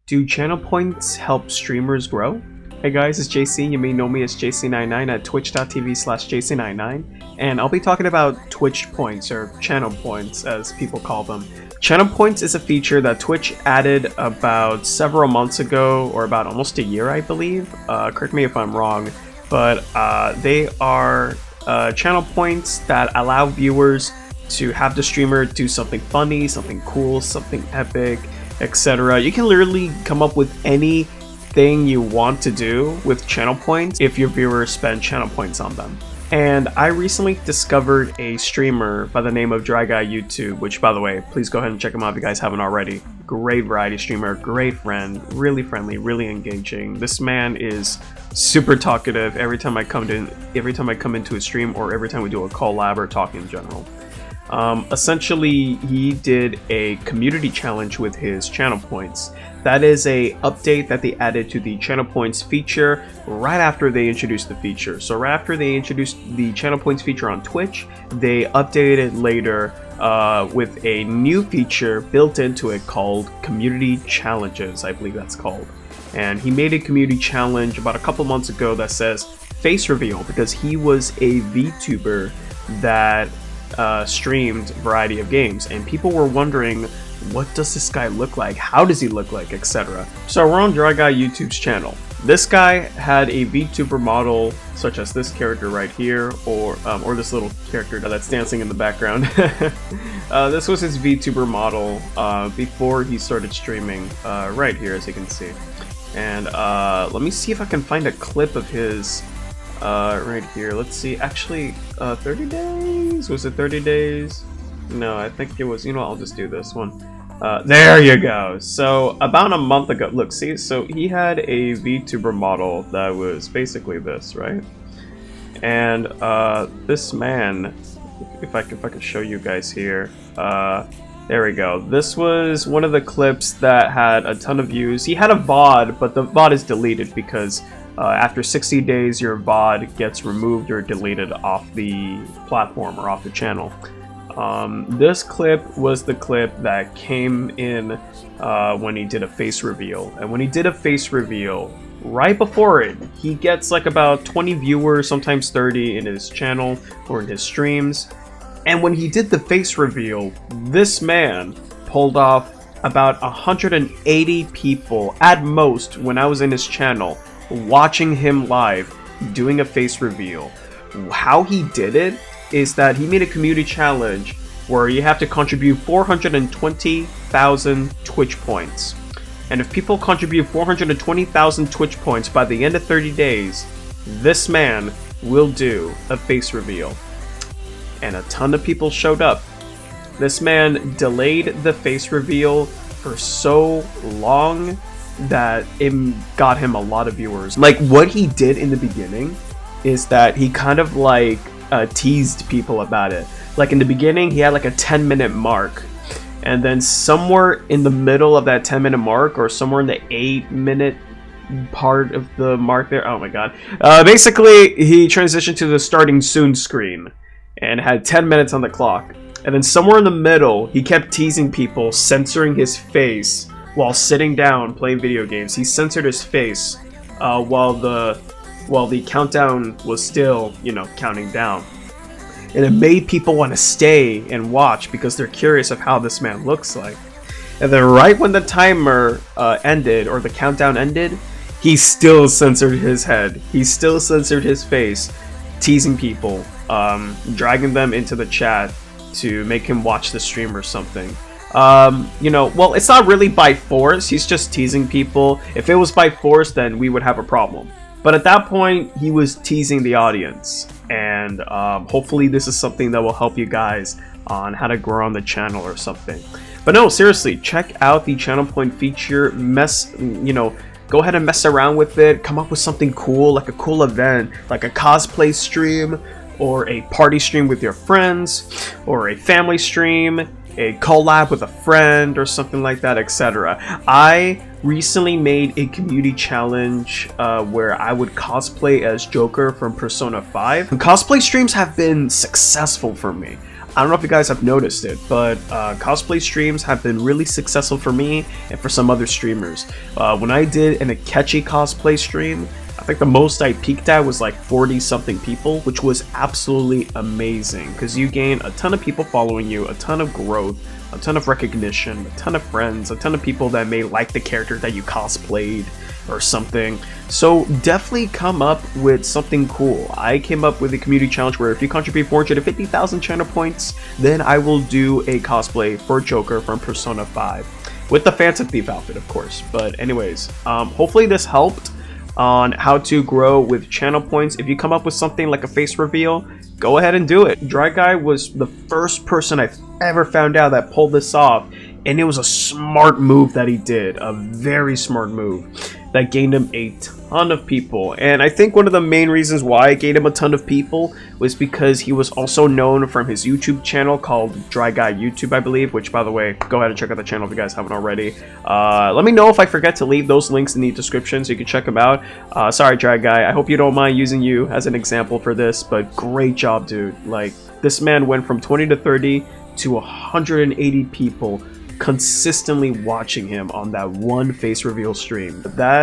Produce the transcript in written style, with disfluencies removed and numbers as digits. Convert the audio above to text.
Do channel points help streamers grow? Hey guys, it's JC. You may know me as JC99 at twitch.tv/JC99, and I'll be talking about Twitch points, or channel points as people call them. Channel points is a feature that Twitch added about several months ago, or about almost a year, I believe. Correct me if I'm wrong, but they are channel points that allow viewers to have the streamer do something funny, something cool, something epic, etc. You can literally come up with anything you want to do with channel points if your viewers spend channel points on them. And I recently discovered a streamer by the name of Dry Guy YouTube, which, by the way, please go ahead and check him out if you guys haven't already. Great variety streamer, great friend, really friendly, really engaging. This man is super talkative every time I come into a stream, or every time we do a collab or talk in general. Essentially, he did a community challenge with his channel points. That is a update that they added to the channel points feature right after they introduced the feature. So right after they introduced the channel points feature on Twitch, they updated it later with a new feature built into it called community challenges, I believe that's called. And he made a community challenge about a couple months ago that says face reveal, because he was a VTuber that streamed a variety of games, and people were wondering, what does this guy look like, how does he look like, etc. So we're on Dry Guy YouTube's channel. This guy had a VTuber model such as this character right here, or this little character that's dancing in the background. This was his VTuber model before he started streaming, right here, as you can see. And let me see if I can find a clip of his right here. Let's see, actually 30 days? Was it 30 days? No, I think it was, I'll just do this one. There you go. So about a month ago, look, see, so he had a VTuber model that was basically this, right? And this man, if I could show you guys here, there we go. This was one of the clips that had a ton of views. He had a VOD, but the VOD is deleted because after 60 days, your VOD gets removed or deleted off the platform or off the channel. This clip was the clip that came in when he did a face reveal. And when he did a face reveal, right before it, he gets like about 20 viewers, sometimes 30 in his channel or in his streams. And when he did the face reveal, this man pulled off about 180 people at most when I was in his channel watching him live doing a face reveal. How he did it is that he made a community challenge where you have to contribute 420,000 Twitch points. And if people contribute 420,000 Twitch points by the end of 30 days, this man will do a face reveal. And a ton of people showed up. This man delayed the face reveal for so long that it got him a lot of viewers. Like, what he did in the beginning is that he kind of like teased people about it. Like in the beginning, he had like a 10-minute mark, and then somewhere in the middle of that 10-minute mark, or somewhere in the 8-minute part of the mark there, oh my god, basically he transitioned to the starting soon screen and had 10 minutes on the clock. And then somewhere in the middle, he kept teasing people, censoring his face while sitting down playing video games. He censored his face while the countdown was still, counting down. And it made people want to stay and watch because they're curious of how this man looks like. And then right when the timer ended, or the countdown ended, he still censored his head. He still censored his face, teasing people, dragging them into the chat to make him watch the stream or something. Well, it's not really by force, he's just teasing people. If it was by force, then we would have a problem. But at that point, he was teasing the audience. And hopefully this is something that will help you guys on how to grow on the channel or something. But no, seriously, check out the channel point feature. Go ahead and mess around with it. Come up with something cool, like a cool event, like a cosplay stream, or a party stream with your friends, or a family stream, a collab with a friend, or something like that, etc. I recently made a community challenge where I would cosplay as Joker from Persona 5. And cosplay streams have been successful for me. I don't know if you guys have noticed it, but cosplay streams have been really successful for me and for some other streamers. When I did an Akechi cosplay stream, I think the most I peaked at was like 40 something people, which was absolutely amazing because you gain a ton of people following you, a ton of growth, a ton of recognition, a ton of friends, a ton of people that may like the character that you cosplayed or something. So definitely come up with something cool. I came up with a community challenge where if you contribute 450,000 channel points, then I will do a cosplay for Joker from Persona 5 with the Phantom Thief outfit, of course. But anyways, hopefully this helped on how to grow with channel points. If you come up with something like a face reveal, go ahead and do it. Dry Guy was the first person I've ever found out that pulled this off, and it was a smart move that he did, a very smart move that gained him a ton of people. And I think one of the main reasons why it gained him a ton of people was because he was also known from his YouTube channel called Dry Guy YouTube, I believe, which, by the way, go ahead and check out the channel if you guys haven't already. Let me know if I forget to leave those links in the description so you can check them out. Sorry, Dry Guy, I hope you don't mind using you as an example for this, but great job, dude. Like, this man went from 20 to 30 to 180 people consistently watching him on that one face reveal stream. That